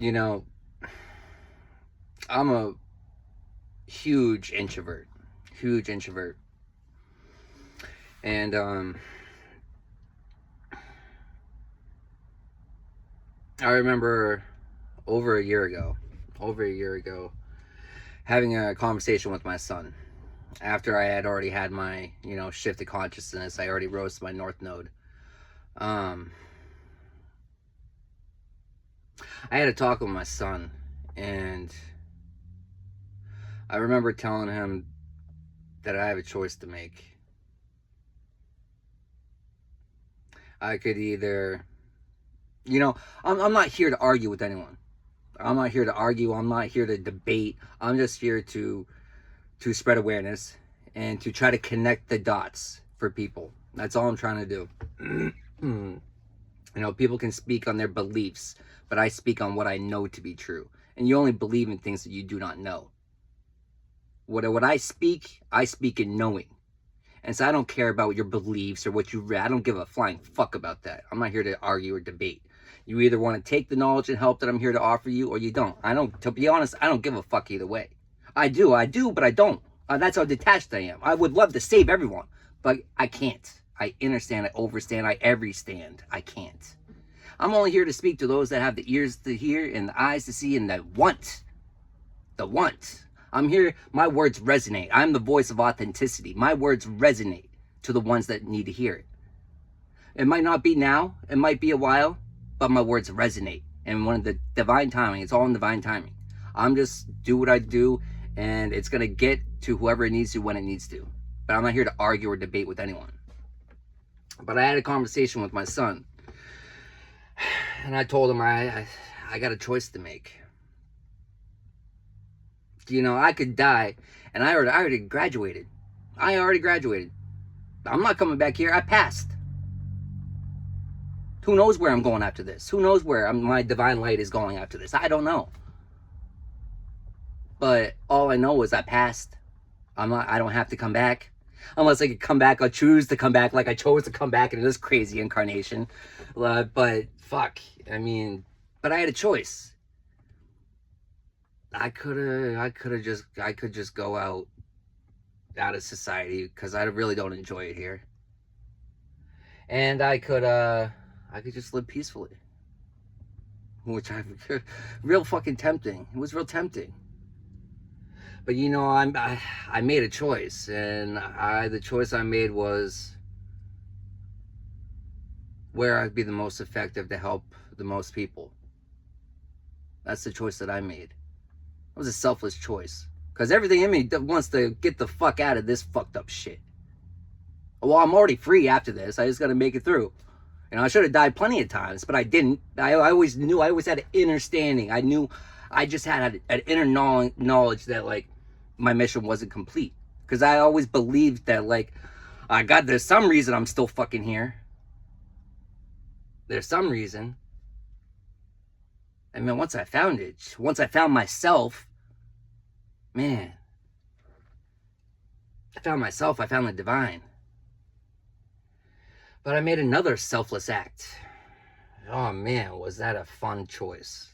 You know, I'm a huge introvert. Huge introvert. And I remember over a year ago, over a year ago, having a conversation with my son. After I had already had my, shift of consciousness, I already rose to my North Node. Um, I had a talk with my son, and I remember telling him that I have a choice to make. I could either, I'm not here to argue with anyone. I'm not here to argue. I'm not here to debate. I'm just here to spread awareness and to try to connect the dots for people. That's all I'm trying to do. People can speak on their beliefs, but I speak on what I know to be true. And you only believe in things that you do not know. What I speak in knowing. And so I don't care about your beliefs or what you read. I don't give a flying fuck about that. I'm not here to argue or debate. You either want to take the knowledge and help that I'm here to offer you, or you don't. To be honest, I don't give a fuck either way. I do, but I don't. That's how detached I am. I would love to save everyone, but I can't. I understand, I overstand, I everystand. I can't. I'm only here to speak to those that have the ears to hear and the eyes to see and that want. The want. I'm here, my words resonate. I'm the voice of authenticity. My words resonate to the ones that need to hear it. It might not be now, it might be a while, but my words resonate. And one of the divine timing, it's all in divine timing. I'm just do what I do, and it's going to get to whoever it needs to when it needs to. But I'm not here to argue or debate with anyone. But I had a conversation with my son, and I told him I got a choice to make. I could die, and I already graduated. I already graduated. I'm not coming back here. I passed. Who knows where I'm going after this? Who knows where my divine light is going after this? I don't know. But all I know is I passed. I don't have to come back. Unless I could come back, I'll choose to come back like I chose to come back in this crazy incarnation. But fuck. But I had a choice. I could just go out of society because I really don't enjoy it here. And I could just live peacefully. Which real fucking tempting. It was real tempting. But I made a choice, and the choice I made was where I'd be the most effective to help the most people. That's the choice that I made. It was a selfless choice. Because everything in me wants to get the fuck out of this fucked up shit. Well, I'm already free after this. I just got to make it through. I should have died plenty of times, but I didn't. I always knew. I always had an inner standing. I knew. I just had an inner knowledge that, my mission wasn't complete. Because I always believed that, there's some reason I'm still fucking here. There's some reason. Once I found it, once I found myself, man, I found myself, I found the divine. But I made another selfless act. Oh man, was that a fun choice.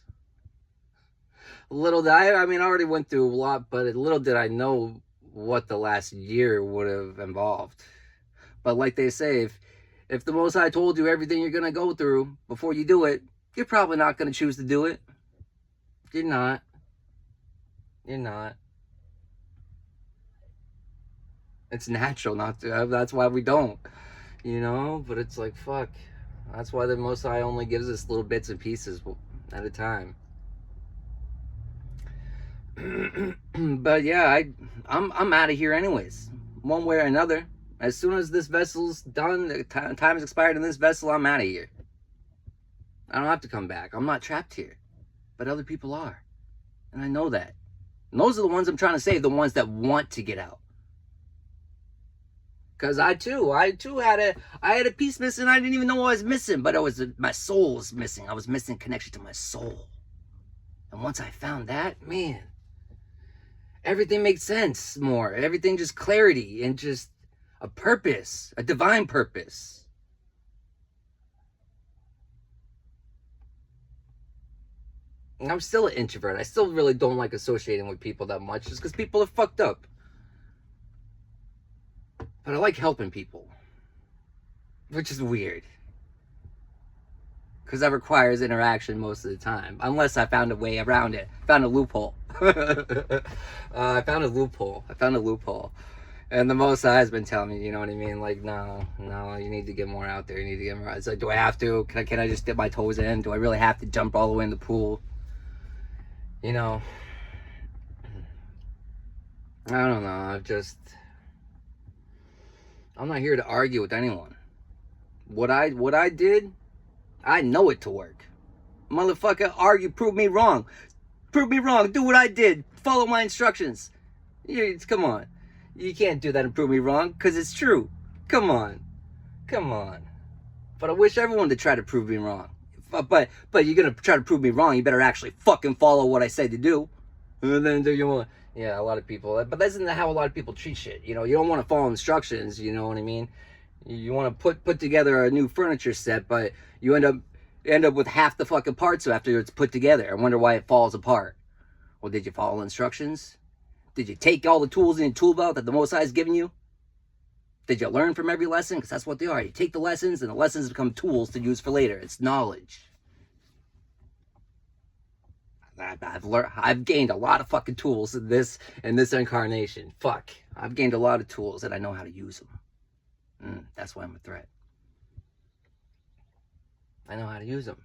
Little did I already went through a lot, but little did I know what the last year would have involved. But like they say, if the Most High told you everything you're going to go through before you do it, you're probably not going to choose to do it. You're not. You're not. It's natural not to. That's why we don't. But it's like, fuck. That's why the Most High only gives us little bits and pieces at a time. But yeah, I'm out of here anyways. One way or another. As soon as this vessel's done, the time is expired in this vessel, I'm out of here. I don't have to come back. I'm not trapped here. But other people are. And I know that. And those are the ones I'm trying to save, the ones that want to get out. Because I too had a piece missing. I didn't even know I was missing, but my soul was missing. I was missing connection to my soul. And once I found that, man, everything makes sense more. Everything just clarity and just a purpose, a divine purpose. And I'm still an introvert. I still really don't like associating with people that much just because people are fucked up. But I like helping people, which is weird. Because that requires interaction most of the time. Unless I found a way around it. Found a loophole. I found a loophole. And the Most High has been telling me, you know what I mean? Like, no, you need to get more out there. You need to get more out. It's like, do I have to? Can I just dip my toes in? Do I really have to jump all the way in the pool? You know, I don't know. I'm not here to argue with anyone. What I did, I know it to work. Motherfucker, argue, prove me wrong. Prove me wrong. Do what I did. Follow my instructions. Come on. You can't do that and prove me wrong, because it's true. Come on. But I wish everyone to try to prove me wrong. But you're going to try to prove me wrong, you better actually fucking follow what I said to do. And then do you want... Yeah, a lot of people... But that's not how a lot of people treat shit. You know, you don't want to follow instructions, you know what I mean? You want to put together a new furniture set, but you end up with half the fucking parts after it's put together. I wonder why it falls apart. Well, did you follow instructions? Did you take all the tools in your tool belt that the Most High has given you? Did you learn from every lesson? Because that's what they are. You take the lessons, and the lessons become tools to use for later. It's knowledge. I've gained a lot of fucking tools in this incarnation. Fuck. I've gained a lot of tools, and I know how to use them. That's why I'm a threat. I know how to use them.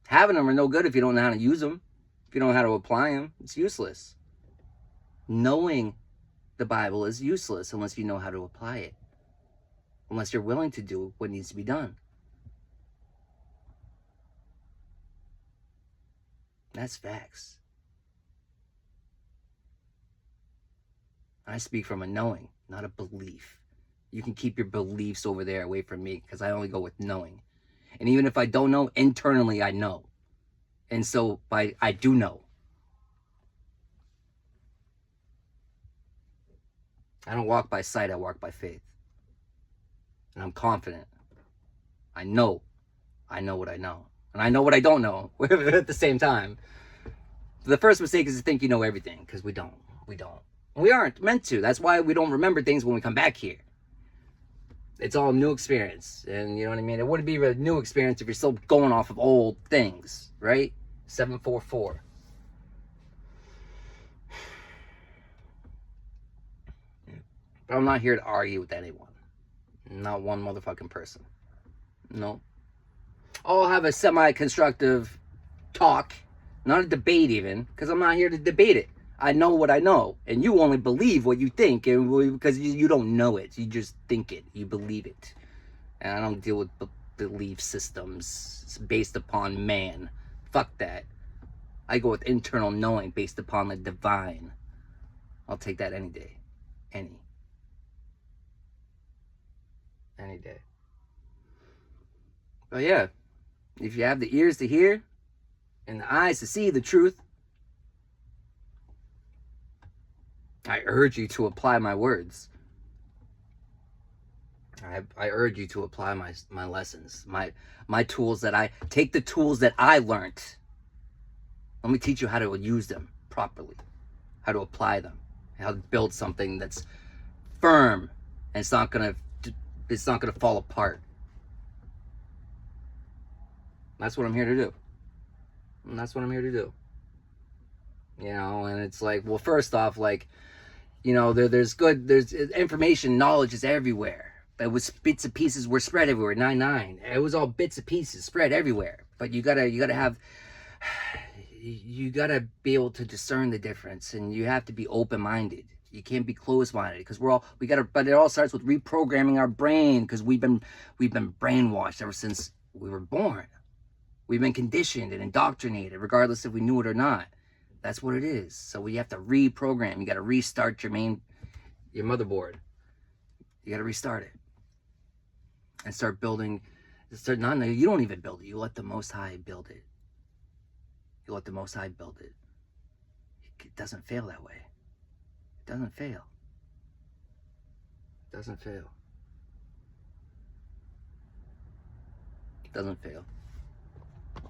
Having them are no good if you don't know how to use them. If you don't know how to apply them, it's useless. Knowing the Bible is useless unless you know how to apply it. Unless you're willing to do what needs to be done. That's facts. I speak from a knowing, not a belief. You can keep your beliefs over there away from me, because I only go with knowing. And even if I don't know, internally I know. And so I do know. I don't walk by sight, I walk by faith. And I'm confident. I know what I know. And I know what I don't know at the same time. The first mistake is to think you know everything, because we don't. We aren't meant to. That's why we don't remember things when we come back here. It's all new experience. And you know what I mean? It wouldn't be a new experience if you're still going off of old things, right? 744. But I'm not here to argue with anyone. Not one motherfucking person. No. I'll have a semi-constructive talk. Not a debate even. Because I'm not here to debate it. I know what I know. And you only believe what you think. And because you don't know it. You just think it. You believe it. And I don't deal with belief systems based upon man. Fuck that. I go with internal knowing based upon the divine. I'll take that any day. Any day. But yeah, if you have the ears to hear and the eyes to see the truth, I urge you to apply my words. I urge you to apply my lessons, my tools that I take, the tools that I learned. Let me teach you how to use them properly, how to apply them, how to build something that's firm and it's not gonna fall apart. That's what I'm here to do. And that's what I'm here to do. You know, and it's like, well, first off, like, you know, there's information, knowledge is everywhere. It was bits and pieces were spread everywhere. 9-9. It was all bits and pieces spread everywhere. But you gotta be able to discern the difference, and you have to be open-minded. You can't be closed-minded, because but it all starts with reprogramming our brain, because we've been brainwashed ever since we were born. We've been conditioned and indoctrinated, regardless if we knew it or not. That's what it is. So we have to reprogram. You got to restart your motherboard. You got to restart it and start building. You don't even build it. You let the Most High build it. You let the Most High build it. It doesn't fail that way. It doesn't fail. It doesn't fail. It doesn't fail.